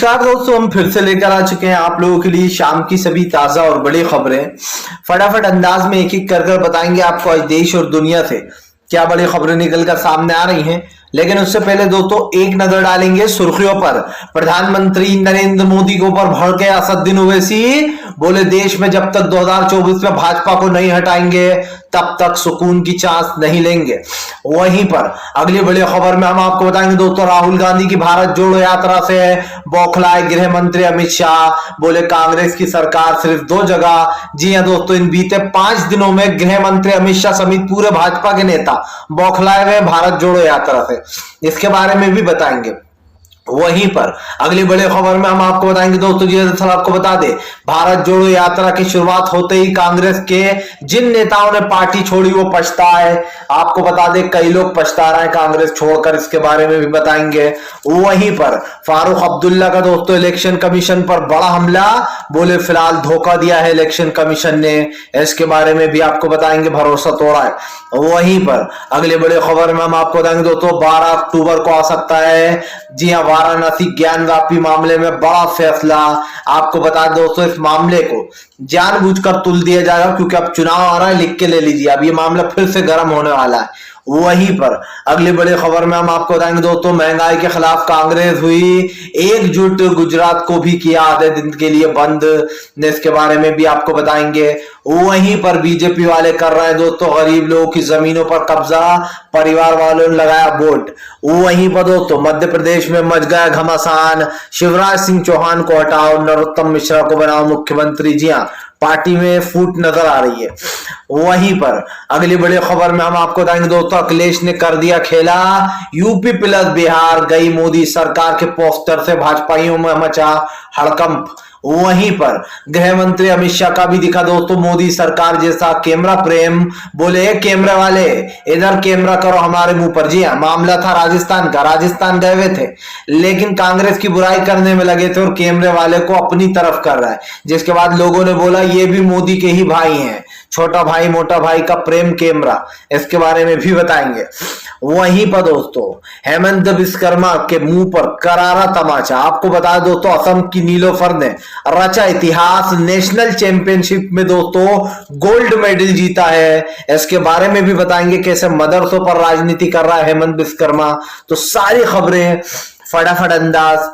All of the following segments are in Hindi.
नमस्कार दोस्तों, हम फिर से लेकर आ चुके हैं आप लोगों के लिए शाम की सभी ताजा और बड़ी खबरें। फटाफट अंदाज में एक एक कर बताएंगे आपको आज देश और दुनिया से क्या बड़ी खबरें निकलकर सामने आ रही हैं। लेकिन उससे पहले दोस्तों एक नजर डालेंगे सुर्खियों पर। प्रधानमंत्री नरेंद्र मोदी के ऊपर भड़के असदुद्दीन ओवैसी, बोले देश में जब तक 2024 में भाजपा को नहीं हटाएंगे तब तक सुकून की सांस नहीं लेंगे। वहीं पर अगली बड़ी खबर में हम आपको बताएंगे दोस्तों, राहुल गांधी की भारत जोड़ो यात्रा से बौखलाए गृह मंत्री अमित शाह, बोले कांग्रेस की सरकार सिर्फ 2 जगह। जी हां दोस्तों, इन बीते 5 दिनों में गृह मंत्री अमित शाह समेत पूरे भाजपा के नेता बौखलाए हुए भारत जोड़ो यात्रा से, इसके बारे में भी बताएंगे। वहीं पर अगली बड़ी खबर में हम आपको बताएंगे दोस्तों, जी दरअसल आपको बता दे, भारत जोड़ो यात्रा की शुरुआत होते ही कांग्रेस के जिन नेताओं ने पार्टी छोड़ी वो पछताए। आपको बता दे कई लोग पछता रहे हैं कांग्रेस छोड़कर, इसके बारे में भी बताएंगे। वहीं पर फारूक अब्दुल्ला का दोस्तों इलेक्शन कमीशन पर बड़ा हमला, बोले फिलहाल धोखा दिया है इलेक्शन कमीशन ने, इसके बारे में भी आपको बताएंगे, भरोसा तोड़ा है। वहीं पर अगली बड़ी खबर में हम आपको बताएंगे दोस्तों, 12 अक्टूबर को आ सकता है, जी हाँ, वाराणसी ज्ञान व्यापी मामले में बड़ा फैसला। आपको बता दें दोस्तों, इस मामले को जानबूझकर तुल दिया जाएगा क्योंकि अब चुनाव आ रहा है, लिख के ले लीजिए, अब ये मामला फिर से गर्म होने वाला है। वहीं पर अगली बड़ी खबर में हम आपको बताएंगे दोस्तों, महंगाई के खिलाफ कांग्रेस हुई एकजुट, गुजरात को भी किया आधे दिन के लिए बंद, इसके बारे में भी आपको बताएंगे। वहीं पर बीजेपी वाले कर रहे हैं दोस्तों गरीब लोगों की जमीनों पर कब्जा, परिवार वालों ने लगाया बोर्ड। वहीं पर दोस्तों मध्य प्रदेश में मच गया घमासान, शिवराज सिंह चौहान को हटाओ, नरोत्तम मिश्रा को बनाओ मुख्यमंत्री। जी हाँ, पार्टी में फूट नजर आ रही है। वहीं पर अगली बड़ी खबर में हम आपको बताएंगे दोस्तों, अखिलेश ने कर दिया खेला, यूपी प्लस बिहार गई मोदी सरकार के पोस्टर से भाजपाइयों में मचा हड़कंप। वहीं पर गृह मंत्री अमित शाह का भी दिखा दोस्तों मोदी सरकार जैसा कैमरा प्रेम, बोले कैमरे वाले इधर कैमरा करो हमारे मुंह पर। जी हाँ, मामला था राजस्थान का, राजस्थान गए हुए थे लेकिन कांग्रेस की बुराई करने में लगे थे और कैमरे वाले को अपनी तरफ कर रहा है, जिसके बाद लोगों ने बोला ये भी मोदी के ही भाई हैं, छोटा भाई मोटा भाई का प्रेम कैमरा, इसके बारे में भी बताएंगे। वहीं पर दोस्तों हेमंत विश्वकर्मा के मुंह पर करारा तमाचा। आपको बता दोस्तों, असम की नीलोफर ने रचा इतिहास, नेशनल चैंपियनशिप में दोस्तों गोल्ड मेडल जीता है, इसके बारे में भी बताएंगे कैसे मदरसों पर राजनीति कर रहा है हेमंत विश्वकर्मा। तो सारी खबरें फटाफट अंदाज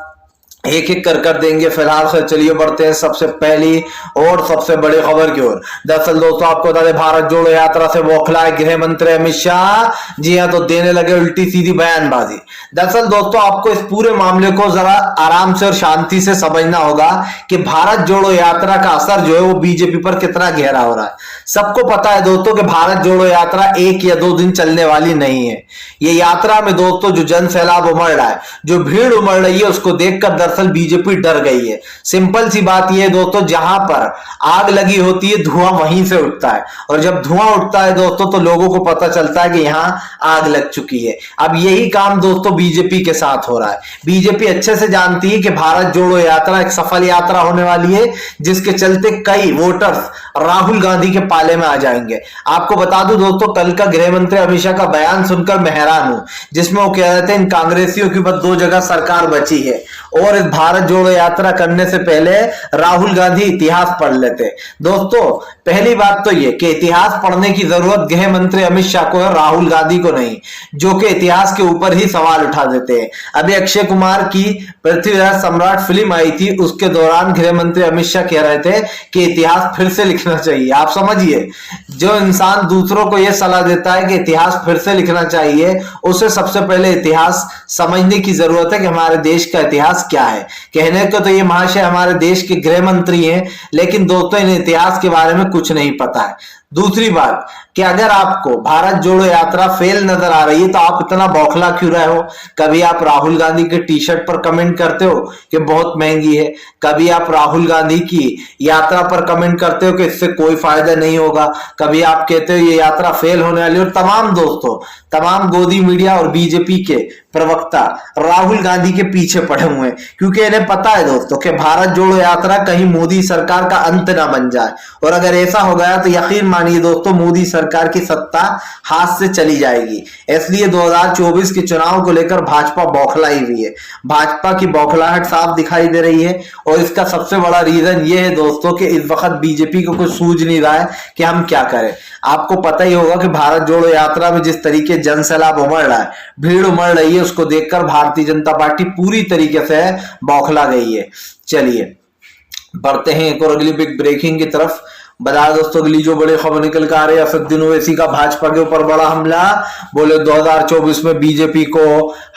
एक एक कर देंगे। फिलहाल से चलिए बढ़ते हैं सबसे पहली और सबसे बड़ी खबर की ओर। दरअसल दोस्तों आपको बता दें, भारत जोड़ो यात्रा से बौखलाए गृह मंत्री अमित शाह। जी हां, तो देने लगे उल्टी सीधी बयानबाजी। दरअसल दोस्तों आपको इस पूरे मामले को जरा आराम से और शांति से समझना होगा कि भारत जोड़ो यात्रा का असर जो है वो बीजेपी पर कितना गहरा हो रहा है। सबको पता है दोस्तों कि भारत जोड़ो यात्रा 1 या 2 दिन चलने वाली नहीं है। ये यात्रा में दोस्तों जो जन सैलाब उमड़ रहा है, जो भीड़ उमड़ रही है, उसको देखकर दरअसल बीजेपी डर गई है। सिंपल सी बात यह है दोस्तों, जहां पर आग लगी होती है धुआं वहीं से उठता है, और जब धुआं उठता है दोस्तों तो लोगों को पता चलता है कि यहां आग लग चुकी है। अब यही काम दोस्तों बीजेपी के साथ हो रहा है। बीजेपी अच्छे से जानती है कि भारत जोड़ो यात्रा एक सफल यात्रा होने वाली है, जिसके चलते कई वोटर्स राहुल गांधी के पाले में आ जाएंगे। आपको बता दूं दोस्तों, कल का गृह मंत्री अमित शाह का बयान सुनकर मैं हैरान हूं, जिसमें वो कह रहे थे इन कांग्रेसियों की बस 2 जगह सरकार बची है, और इस भारत जोड़ो यात्रा करने से पहले राहुल गांधी इतिहास पढ़ लेते। दोस्तों पहली बात तो यह कि इतिहास पढ़ने की जरूरत गृह मंत्री अमित शाह को है, राहुल गांधी को नहीं, जो कि इतिहास के ऊपर ही सवाल उठा देते हैं। अभी अक्षय कुमार की पृथ्वीराज सम्राट फिल्म आई थी, उसके दौरान गृह मंत्री अमित शाह कह रहे थे कि इतिहास फिर से लिखना चाहिए। आप समझिए, जो इंसान दूसरों को यह सलाह देता है कि इतिहास फिर से लिखना चाहिए, उसे सबसे पहले इतिहास समझने की जरूरत है कि हमारे देश का इतिहास क्या है। कहने को तो ये महाशय हमारे देश के गृह मंत्री हैं, लेकिन दोस्तों इन इतिहास के बारे में कुछ नहीं पता है। दूसरी बात कि अगर आपको भारत जोड़ो यात्रा फेल नजर आ रही है तो आप इतना बौखला क्यों रहे हो। कभी आप राहुल गांधी के टी शर्ट पर कमेंट करते हो कि बहुत महंगी है, कभी आप राहुल गांधी की यात्रा पर कमेंट करते हो कि इससे कोई फायदा नहीं होगा, कभी आप कहते हो ये यात्रा फेल होने वाली। और तमाम दोस्तों, तमाम गोदी मीडिया और बीजेपी के प्रवक्ता राहुल गांधी के पीछे पड़े हुए हैं, क्योंकि इन्हें पता है दोस्तों कि भारत जोड़ो यात्रा कहीं मोदी सरकार का अंत ना बन जाए, और अगर ऐसा हो गया तो यकीन मानिए दोस्तों, मोदी सरकार की सत्ता हाथ से चली जाएगी। इसलिए 2024 के चुनाव को लेकर भाजपा बौखलाई हुई है। भाजपा की बौखलाहट साफ दिखाई दे रही है और इसका सबसे बड़ा रीजन ये है दोस्तों कि इस वक्त बीजेपी को कुछ सूझ नहीं रहा है कि हम क्या करें। आपको पता ही होगा कि भारत जोड़ो यात्रा में जिस तरीके जन सैलाब उमड़ रहा है, भीड़ उमड़ रही है, उसको देखकर भारतीय जनता पार्टी पूरी तरीके से बौखला गई है। चलिए बढ़ते हैं एक और अगली बिग ब्रेकिंग की तरफ। बता दोस्तों अगली जो बड़ी खबर निकल कर आ रही है, असदुद्दीन ओवैसी का भाजपा के ऊपर बड़ा हमला। बोले 2024 में बीजेपी को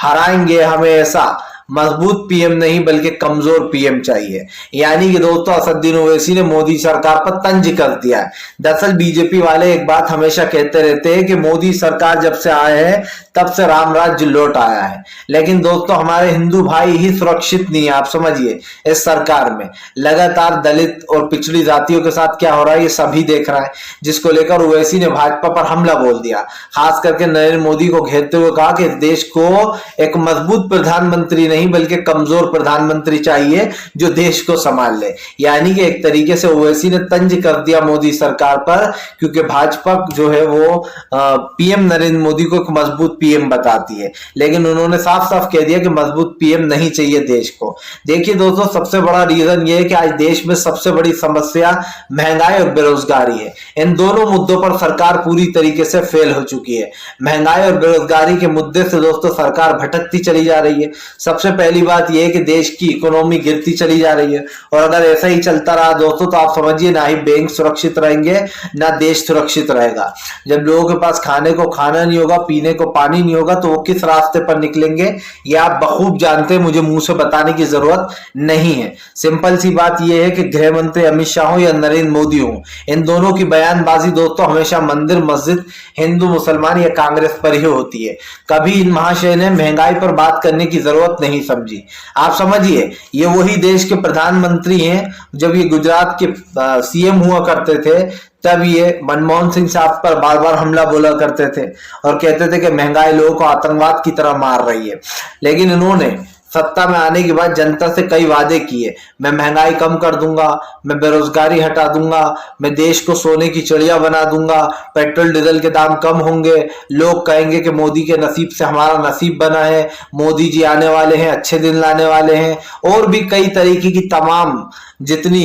हराएंगे, हमें ऐसा मजबूत पीएम नहीं बल्कि कमजोर पीएम चाहिए। यानी कि दोस्तों असदुद्दीन ओवैसी ने मोदी सरकार पर तंज कर दिया है। दरअसल बीजेपी वाले एक बात हमेशा कहते रहते हैं कि मोदी सरकार जब से आए हैं तब से राम राज्य लौट आया है, लेकिन दोस्तों हमारे हिंदू भाई ही सुरक्षित नहीं है। आप समझिए, इस सरकार में लगातार दलित और पिछड़ी जातियों के साथ क्या हो रहा है ये सभी देख रहा है, जिसको लेकर ओवैसी ने भाजपा पर हमला बोल दिया। खास करके नरेंद्र मोदी को घेरते हुए कहा कि इस देश को एक मजबूत प्रधानमंत्री नहीं बल्कि कमजोर प्रधानमंत्री चाहिए जो देश को संभाल ले। यानी कि एक तरीके से ओवैसी ने तंज कर दिया मोदी सरकार पर, क्योंकि भाजपा जो है वो पीएम नरेंद्र मोदी को एक मजबूत पीएम बताती है, लेकिन उन्होंने साफ साफ कह दिया कि मजबूत पीएम नहीं चाहिए देश को। देखिए दोस्तों सबसे बड़ा रीजन ये है कि आज देश में सबसे बड़ी समस्या महंगाई और बेरोजगारी है। इन दोनों मुद्दों पर सरकार पूरी तरीके से फेल हो चुकी है। महंगाई और बेरोजगारी के मुद्दे से दोस्तों सरकार भटकती चली जा रही है। सबसे पहली बात यह है कि देश की इकोनॉमी गिरती चली जा रही है, और अगर ऐसा ही चलता रहा दोस्तों तो आप समझिए ना ही बैंक सुरक्षित रहेंगे ना देश सुरक्षित रहेगा। जब लोगों के पास खाने को खाना नहीं होगा, पीने को पानी नहीं होगा, तो वो किस रास्ते पर निकलेंगे ये आप बखूब जानते हैं, मुझे मुंह से बताने की जरूरत नहीं है। सिंपल सी बात यह है कि गृह मंत्री अमित शाह हो या नरेंद्र मोदी हो, इन दोनों की बयानबाजी दोस्तों हमेशा मंदिर मस्जिद हिंदू मुसलमान या कांग्रेस पर ही होती है। कभी इन महाशय ने महंगाई पर बात करने की जरूरत नहीं समझी। आप समझिए ये वही देश के प्रधानमंत्री हैं, जब ये गुजरात के सीएम हुआ करते थे तब ये मनमोहन सिंह साहब पर बार बार हमला बोला करते थे और कहते थे कि महंगाई लोगों को आतंकवाद की तरह मार रही है। लेकिन इन्होंने सत्ता में आने के बाद जनता से कई वादे किए, मैं महंगाई कम कर दूंगा, मैं बेरोजगारी हटा दूंगा, मैं देश को सोने की चिड़िया बना दूंगा, पेट्रोल डीजल के दाम कम होंगे, लोग कहेंगे कि मोदी के नसीब से हमारा नसीब बना है, मोदी जी आने वाले हैं, अच्छे दिन लाने वाले हैं। और भी कई तरीके की तमाम जितनी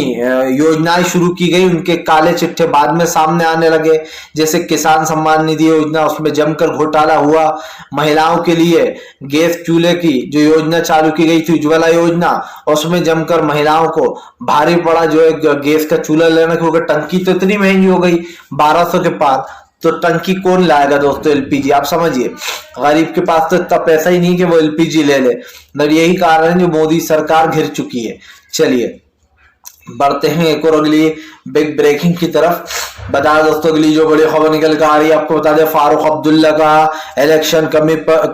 योजनाएं शुरू की गई उनके काले चिट्ठे बाद में सामने आने लगे। जैसे किसान सम्मान निधि योजना, उसमें जमकर घोटाला हुआ। महिलाओं के लिए गैस चूल्हे की जो योजना चालू की गई थी उज्ज्वला योजना, उसमें जमकर महिलाओं को भारी पड़ा जो है गैस का चूल्हा लेना, क्योंकि टंकी तो इतनी महंगी हो गई 1200 के पार, तो टंकी कौन लाएगा दोस्तों एलपीजी। आप समझिए गरीब के पास तो इतना पैसा ही नहीं कि वो एलपीजी ले ले। और यही कारण है जो मोदी सरकार घिर चुकी है। चलिए बढ़ते हैं एक और अगली बिग ब्रेकिंग की तरफ। बता दोस्तों अगली जो बड़ी खबर निकल कर आ रही है, आपको बता दें फारूक अब्दुल्ला का इलेक्शन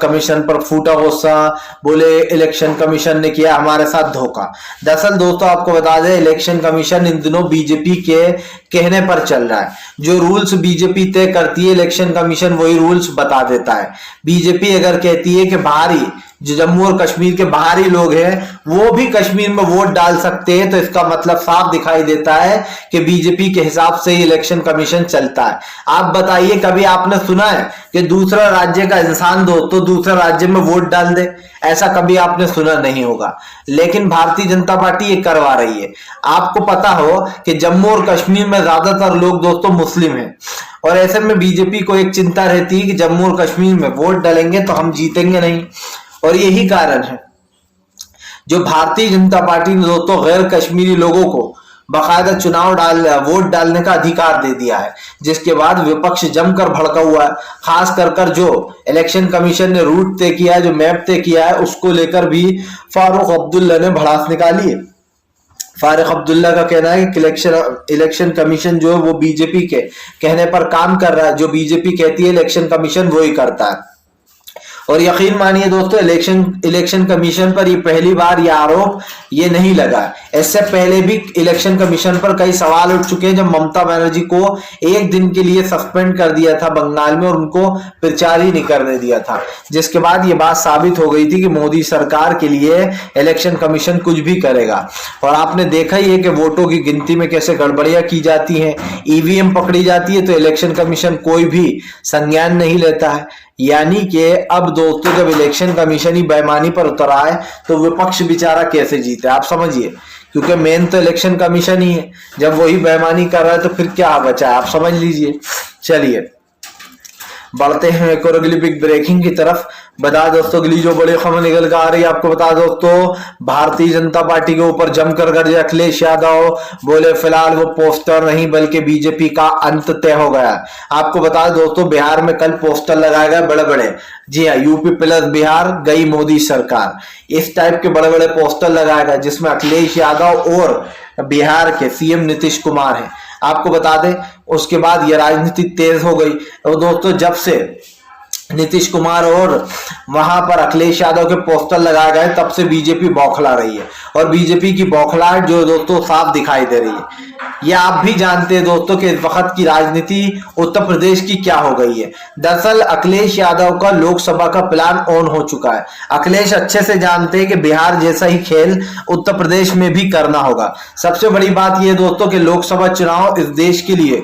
कमीशन पर फूटा गुस्सा। बोले इलेक्शन कमीशन ने किया हमारे साथ धोखा। दरअसल दोस्तों आपको बता दें इलेक्शन कमीशन इन दिनों बीजेपी के कहने पर चल रहा है। जो रूल्स बीजेपी तय करती है इलेक्शन कमीशन वही रूल्स बता देता है। बीजेपी अगर कहती है कि बाहरी जो जम्मू और कश्मीर के बाहरी लोग हैं वो भी कश्मीर में वोट डाल सकते हैं, तो इसका मतलब साफ दिखाई देता है कि बीजेपी के हिसाब से ही इलेक्शन कमीशन चलता है। आप बताइए कभी आपने सुना है कि दूसरा राज्य का इंसान दोस्तों दूसरे राज्य में वोट डाल दे? ऐसा कभी आपने सुना नहीं होगा, लेकिन भारतीय जनता पार्टी ये करवा रही है। आपको पता हो कि जम्मू और कश्मीर में ज्यादातर लोग दोस्तों मुस्लिम हैं, और ऐसे में बीजेपी को एक चिंता रहती है कि जम्मू और कश्मीर में वोट डालेंगे तो हम जीतेंगे नहीं। और यही कारण है जो भारतीय जनता पार्टी ने दोस्तों गैर कश्मीरी लोगों को बाकायदा वोट डालने का अधिकार दे दिया है, जिसके बाद विपक्ष जमकर भड़का हुआ है। खास कर जो इलेक्शन कमीशन ने रूट तय किया है, जो मैप तय किया है, उसको लेकर भी फारूक अब्दुल्ला ने भड़ास निकाली है। फारूक अब्दुल्ला का कहना है कि इलेक्शन कमीशन जो है वो बीजेपी के कहने पर काम कर रहा है, जो बीजेपी कहती है इलेक्शन कमीशन वो ही करता है। और यकीन मानिए दोस्तों, इलेक्शन कमीशन पर ये पहली बार ये आरोप ये नहीं लगा। इससे पहले भी इलेक्शन कमीशन पर कई सवाल उठ चुके हैं, जब ममता बनर्जी को एक दिन के लिए सस्पेंड कर दिया था बंगाल में और उनको प्रचार ही नहीं करने दिया था, जिसके बाद ये बात साबित हो गई थी कि मोदी सरकार के लिए इलेक्शन कमीशन कुछ भी करेगा। और आपने देखा ही है कि वोटों की गिनती में कैसे गड़बड़ियां की जाती हैं, ईवीएम पकड़ी जाती है तो इलेक्शन कमीशन कोई भी संज्ञान नहीं लेता है। यानी कि अब दोस्तों जब इलेक्शन कमीशन ही बेईमानी पर उतर आए तो विपक्ष बेचारा कैसे जीते, आप समझिए, क्योंकि मेन तो इलेक्शन कमीशन ही है। जब वही बेईमानी कर रहा है तो फिर क्या बचा है, आप समझ लीजिए। चलिए बढ़ते हैं एक और अगली बिग ब्रेकिंग की तरफ। बता दोस्तों अगली जो बड़ी खबर निकल कर आ रही है, आपको बता दोस्तों भारतीय जनता पार्टी के ऊपर जमकर गरजे अखिलेश यादव, बोले फिलहाल वो पोस्टर नहीं बल्कि बीजेपी का अंत तय हो गया। आपको बता दोस्तों बिहार में कल पोस्टर लगाए गए बड़े बड़े, जी हाँ, यूपी प्लस बिहार गई मोदी सरकार, इस टाइप के बड़े बड़े पोस्टर लगाए गए जिसमें अखिलेश यादव और बिहार के सीएम नीतीश कुमार हैं। आपको बता दें उसके बाद ये राजनीति तेज हो गई। और दोस्तों जब से नीतीश कुमार और वहां पर अखिलेश यादव के पोस्टर लगाए गए तब से बीजेपी बौखला रही है, और बीजेपी की बौखलाहट जो दोस्तों साफ दिखाई दे रही है। ये आप भी जानते हैं दोस्तों कि इस वक्त की राजनीति उत्तर प्रदेश की क्या हो गई है। दरअसल अखिलेश यादव का लोकसभा का प्लान ऑन हो चुका है। अखिलेश अच्छे से जानते हैं कि बिहार जैसा ही खेल उत्तर प्रदेश में भी करना होगा। सबसे बड़ी बात यह दोस्तों कि लोकसभा चुनाव इस देश के लिए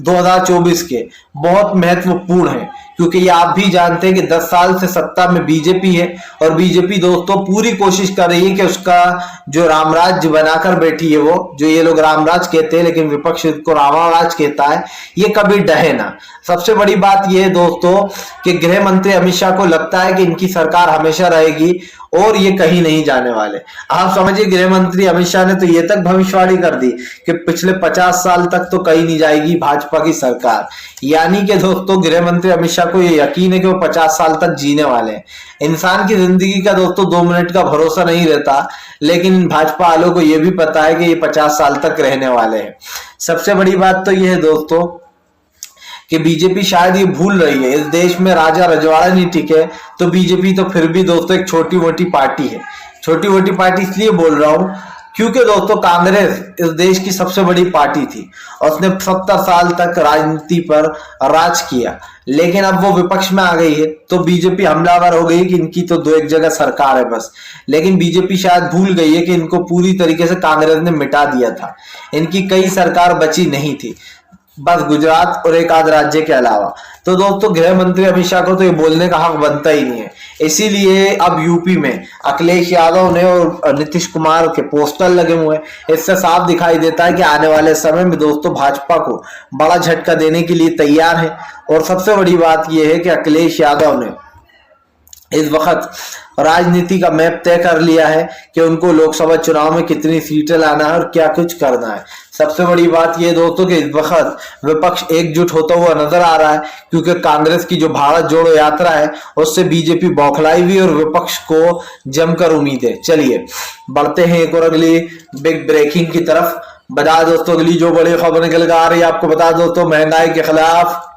2024 के बहुत महत्वपूर्ण है, क्योंकि ये आप भी जानते हैं कि 10 साल से सत्ता में बीजेपी है और बीजेपी दोस्तों पूरी कोशिश कर रही है कि उसका जो रामराज्य बनाकर बैठी है, वो जो ये लोग रामराज कहते हैं लेकिन विपक्ष इसको रामाराज कहता है, ये कभी डहे ना। सबसे बड़ी बात यह है दोस्तों कि गृह मंत्री अमित शाह को लगता है कि इनकी सरकार हमेशा रहेगी और ये कहीं नहीं जाने वाले। आप समझिए गृह मंत्री अमित शाह ने तो ये तक भविष्यवाणी कर दी कि पिछले 50 साल तक तो कहीं नहीं जाएगी भाजपा की सरकार। यानी कि दोस्तों गृह मंत्री अमित शाह को ये यकीन है कि वो 50 साल तक जीने वाले हैं। इंसान की जिंदगी का दोस्तों 2 मिनट का भरोसा नहीं रहता, लेकिन भाजपा वालों को ये भी पता है कि ये 50 साल तक रहने वाले हैं। सबसे बड़ी बात तो ये है दोस्तों कि बीजेपी शायद ये भूल रही है, इस देश में राजा रजवाड़ा नहीं टिके तो बीजेपी तो फिर भी दोस्तों एक छोटी मोटी पार्टी है। छोटी मोटी पार्टी इसलिए बोल रहा हूं क्योंकि दोस्तों कांग्रेस इस देश की सबसे बड़ी पार्टी थी और उसने 70 साल तक राजनीति पर राज किया, लेकिन अब वो विपक्ष में आ गई है तो बीजेपी हमलावर हो गई कि इनकी तो 2 एक जगह सरकार है बस। लेकिन बीजेपी शायद भूल गई है कि इनको पूरी तरीके से कांग्रेस ने मिटा दिया था, इनकी कई सरकार बची नहीं थी, बस गुजरात और एक आध राज्य के अलावा। तो दोस्तों गृह मंत्री अमित शाह को तो ये बोलने का हक बनता ही नहीं है। इसीलिए अब यूपी में अखिलेश यादव ने और नीतीश कुमार के पोस्टर लगे हुए हैं। इससे साफ दिखाई देता है कि आने वाले समय में दोस्तों भाजपा को बड़ा झटका देने के लिए तैयार है। और सबसे बड़ी बात यह है कि अखिलेश यादव ने इस वक्त राजनीति का मैप तय कर लिया है कि उनको लोकसभा चुनाव में कितनी सीटें लाना है और क्या कुछ करना है। सबसे बड़ी बात यह दोस्तों कि इस वक्त विपक्ष एकजुट होता हुआ नजर आ रहा है, क्योंकि कांग्रेस की जो भारत जोड़ो यात्रा है उससे बीजेपी बौखलाई हुई और विपक्ष को जमकर उम्मीद है। चलिए बढ़ते हैं एक और अगली बिग ब्रेकिंग की तरफ। बता दोस्तों अगली जो बड़ी खबर निकल कर आ रही है, आपको बता दोस्तों महंगाई के खिलाफ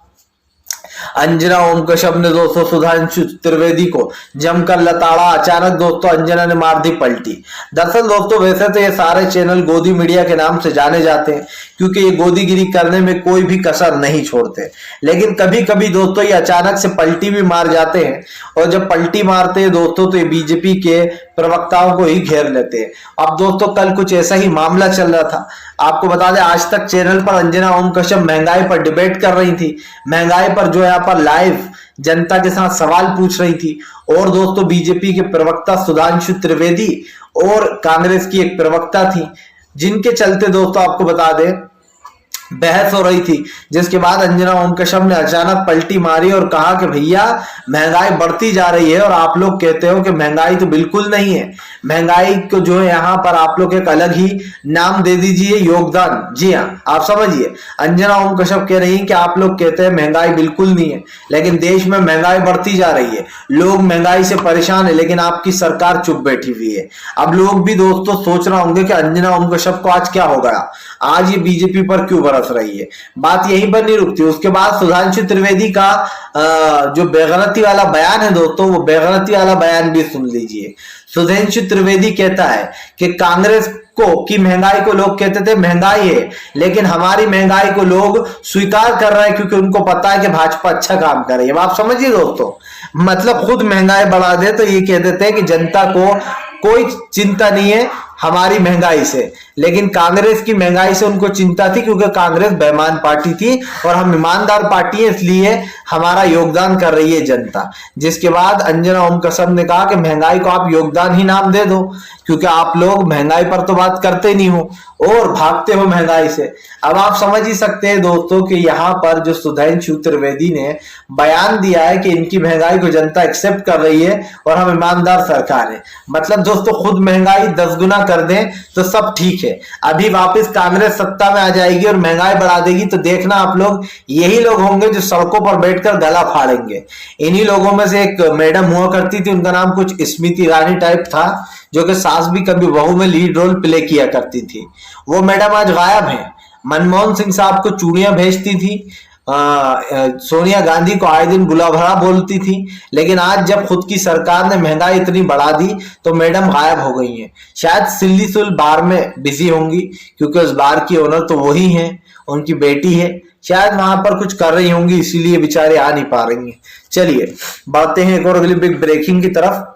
अंजना ओम कश्यप ने दोस्तों सुधांशु त्रिवेदी को जमकर लताड़ा। अचानक दोस्तों अंजना ने मार दी पलटी। दरअसल दोस्तों वैसे तो ये सारे चैनल गोदी मीडिया के नाम से जाने जाते हैं, क्योंकि ये गोदीगिरी करने में कोई भी कसर नहीं छोड़ते, लेकिन कभी कभी दोस्तों ये अचानक से पलटी भी मार जाते हैं। और जब पलटी मारते हैं दोस्तों तो ये बीजेपी के प्रवक्ताओं को ही घेर लेते हैं। अब दोस्तों कल कुछ ऐसा ही मामला चल रहा था। आपको बता दें आज तक चैनल पर अंजना ओम कश्यप महंगाई पर डिबेट कर रही थी, महंगाई पर जो यहाँ पर लाइव जनता के साथ सवाल पूछ रही थी। और दोस्तों बीजेपी के प्रवक्ता सुधांशु त्रिवेदी और कांग्रेस की एक प्रवक्ता थी, जिनके चलते दोस्तों आपको बता दें बहस हो रही थी, जिसके बाद अंजना ओम कश्यप ने अचानक पलटी मारी और कहा कि भैया महंगाई बढ़ती जा रही है और आप लोग कहते हो कि महंगाई तो बिल्कुल नहीं है। महंगाई को जो है यहाँ पर आप लोग एक अलग ही नाम दे दीजिए, योगदान। जी हाँ, आप समझिए अंजना ओम कश्यप कह रही है कि आप लोग कहते हैं महंगाई बिल्कुल नहीं है, लेकिन देश में महंगाई बढ़ती जा रही है, लोग महंगाई से परेशान है, लेकिन आपकी सरकार चुप बैठी हुई है। अब लोग भी दोस्तों सोच रहे होंगे कि अंजना ओम कश्यप को आज क्या हो गया, आज ये बीजेपी पर क्यों बरस रही है। बात यहीं पर नहीं रुकती, उसके बाद सुधांशु त्रिवेदी का जो बेगैरती वाला बयान है दोस्तों, वो बेगैरती वाला बयान भी सुन लीजिए। सुधांशु त्रिवेदी कहता है कि कांग्रेस की महंगाई को लोग कहते थे महंगाई है, लेकिन हमारी महंगाई को लोग स्वीकार कर रहे हैं क्योंकि उनको पता है कि भाजपा अच्छा काम कर रही है। आप समझिए दोस्तों, मतलब खुद महंगाई बढ़ा दे तो ये कह देते हैं कि जनता को कोई चिंता नहीं है हमारी महंगाई से, लेकिन कांग्रेस की महंगाई से उनको चिंता थी क्योंकि कांग्रेस बेईमान पार्टी थी और हम ईमानदार पार्टी है, इसलिए हमारा योगदान कर रही है जनता। जिसके बाद अंजना ओम कसम ने कहा कि महंगाई को आप योगदान ही नाम दे दो, क्योंकि आप लोग महंगाई पर तो बात करते नहीं हो और भागते हो महंगाई से। अब आप समझ ही सकते हैं दोस्तों कि यहाँ पर जो सुधांशु त्रिवेदी ने बयान दिया है कि इनकी महंगाई को जनता एक्सेप्ट कर रही है और हम ईमानदार सरकार है, मतलब दोस्तों खुद महंगाई 10 गुना कर दें तो सब ठीक है। अभी वापस कांग्रेस सत्ता में आ जाएगी और महंगाई बढ़ा देगी तो देखना आप लोग, यही लोग होंगे जो सड़कों पर बैठकर गला फाड़ेंगे। इन्हीं लोगों में से एक मैडम हुआ करती थी, उनका नाम कुछ स्मृति ईरानी टाइप था, जो कि सास भी कभी बहू में लीड रोल प्ले किया करती थी। वो मैडम आज गायब है। मनमोहन सिंह साहब को चूड़ियां भेजती थी, सोनिया गांधी को आए दिन बुला भरा बोलती थी, लेकिन आज जब खुद की सरकार ने महंगाई इतनी बढ़ा दी तो मैडम गायब हो गई हैं। शायद सिल्ली सुल बार में बिजी होंगी क्योंकि उस बार की ओनर तो वही हैं, उनकी बेटी है, शायद वहां पर कुछ कर रही होंगी इसीलिए बेचारे आ नहीं पा रही हैं। चलिए बढ़ते हैं एक और अगली बिग ब्रेकिंग की तरफ।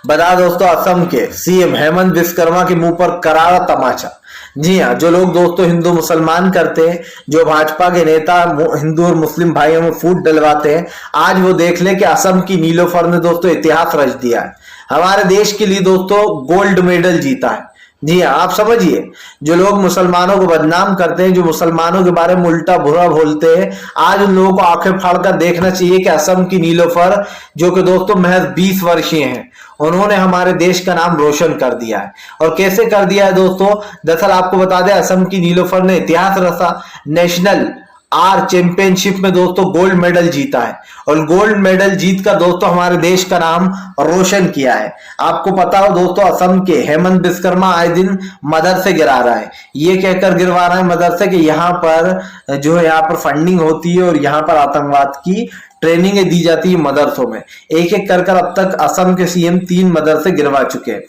बता दोस्तों, असम के सीएम हेमंत विश्वकर्मा के मुंह पर करारा तमाचा। जी हाँ, जो लोग दोस्तों हिंदू मुसलमान करते हैं, जो भाजपा के नेता हिंदू और मुस्लिम भाइयों में फूट डलवाते हैं, आज वो देख ले कि असम की नीलोफर ने दोस्तों इतिहास रच दिया है। हमारे देश के लिए दोस्तों गोल्ड मेडल जीता है। जी हाँ, आप समझिए, जो लोग मुसलमानों को बदनाम करते हैं, जो मुसलमानों के बारे में उल्टा बुरा बोलते हैं, आज उन लोगों को आंखें फाड़कर देखना चाहिए कि असम की नीलोफर, जो कि दोस्तों महज 20 वर्षीय हैं, उन्होंने हमारे देश का नाम रोशन कर दिया है। और कैसे कर दिया है दोस्तों, दरअसल आपको बता दें, असम की नीलोफर ने इतिहास रचा। नेशनल आर चैंपियनशिप में दोस्तों गोल्ड मेडल जीता है और गोल्ड मेडल जीत कर दोस्तों हमारे देश का नाम रोशन किया है। आपको पता हो दोस्तों, असम के हेमंत विश्वकर्मा आए दिन मदरसे गिरा रहा है। ये कहकर गिरवा रहा है मदरसे कि यहाँ पर जो है यहाँ पर फंडिंग होती है और यहाँ पर आतंकवाद की ट्रेनिंग दी जाती है मदरसों में। एक एक कर अब तक असम के सीएम 3 मदरसे गिरवा चुके हैं।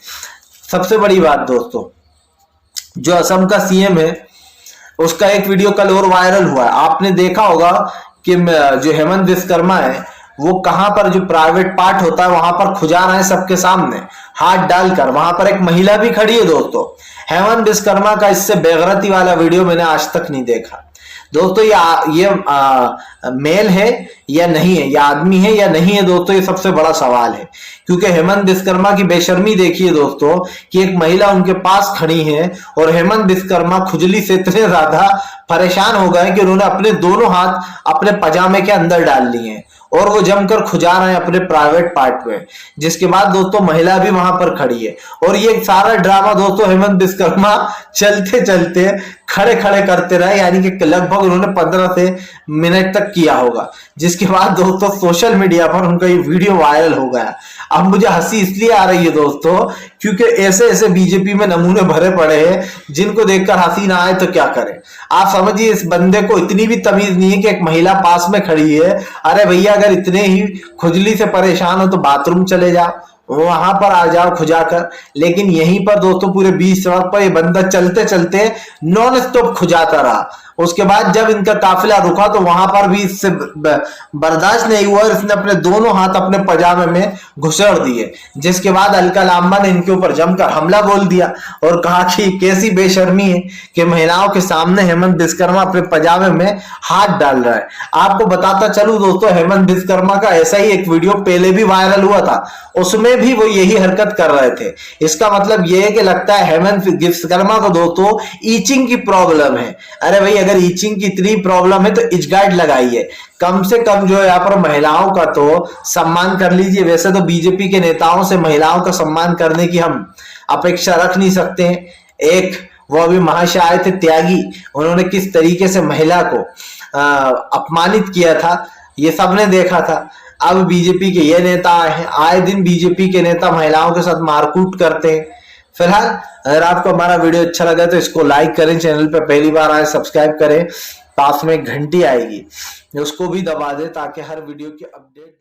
सबसे बड़ी बात दोस्तों, जो असम का सीएम है उसका एक वीडियो कल और वायरल हुआ है। आपने देखा होगा कि जो हेमंत विश्वकर्मा है वो कहां पर जो प्राइवेट पार्ट होता है वहां पर खुजा रहे हैं सबके सामने हाथ डालकर। वहां पर एक महिला भी खड़ी है दोस्तों। हेमंत विश्वकर्मा का इससे बेगैरती वाला वीडियो मैंने आज तक नहीं देखा दोस्तों। ये मेल है या नहीं है, या आदमी है या नहीं है दोस्तों, ये सबसे बड़ा सवाल है। क्योंकि हेमंत विश्वकर्मा की बेशर्मी देखिए दोस्तों कि एक महिला उनके पास खड़ी है और हेमंत विश्वकर्मा खुजली से इतने ज्यादा परेशान हो गए कि उन्होंने अपने दोनों हाथ अपने पजामे के अंदर डाल लिए हैं और वो जमकर खुजा रहे हैं अपने प्राइवेट पार्ट में। जिसके बाद दोस्तों महिला भी वहां पर खड़ी है और ये सारा ड्रामा दोस्तों हेमंत विश्वकर्मा चलते चलते खड़े खड़े करते रहे, यानी कि लगभग उन्होंने 15 से मिनट तक किया होगा। जिसके बाद दोस्तों सोशल मीडिया पर उनका ये वीडियो वायरल हो गया। अब मुझे हंसी इसलिए आ रही है दोस्तों क्योंकि ऐसे ऐसे बीजेपी में नमूने भरे पड़े हैं जिनको देखकर हंसी ना आए तो क्या करें। आप समझिए, इस बंदे को इतनी भी तमीज नहीं है कि एक महिला पास में खड़ी है, अरे भैया अगर इतने ही खुजली से परेशान हो तो बाथरूम चले जाओ, वहां पर आ जाओ खुजाकर। लेकिन यहीं पर दोस्तों पूरे 20 सड़क पर ये बंदा चलते चलते नॉन स्टॉप खुजाता रहा। उसके बाद जब इनका काफिला रुका तो वहां पर भी इससे बर्दाश्त नहीं हुआ और इसने अपने दोनों हाथ अपने पजामे में घुसेड़ दिए। जिसके बाद अलका लांबा ने इनके ऊपर जमकर हमला बोल दिया और कहा कि कैसी बेशर्मी है कि महिलाओं के सामने हेमंत विश्वकर्मा अपने पजामे में हाथ डाल रहा है। आपको बताता चलूं दोस्तों, हेमंत विश्वकर्मा का ऐसा ही एक वीडियो पहले भी वायरल हुआ था, उसमें भी वो यही हरकत कर रहे थे। इसका मतलब यह है कि लगता है हेमंत विश्वकर्मा को दोस्तों ईचिंग की प्रॉब्लम है। अरे भाई अगर ईचिंग की इतनी प्रॉब्लम है तो इच गार्ड लगाइए, कम से कम जो है यहाँ पर महिलाओं का तो सम्मान कर लीजिए। वैसे तो बीजेपी के नेताओं से महिलाओं का सम्मान करने की हम अपेक्षा रख नहीं सकते हैं। एक वो अभी महाशय आए थे त्यागी, उन्होंने किस तरीके से महिला को अपमानित किया था ये सबने देखा था। अब बीजेपी के ये नेता आए दिन बीजेपी के नेता महिलाओं के साथ मारकूट करते हैं, फिलहाल अगर आपको हमारा वीडियो अच्छा लगा तो इसको लाइक करें, चैनल पर पहली बार आए सब्सक्राइब करें, पास में घंटी आएगी उसको भी दबा दें ताकि हर वीडियो की अपडेट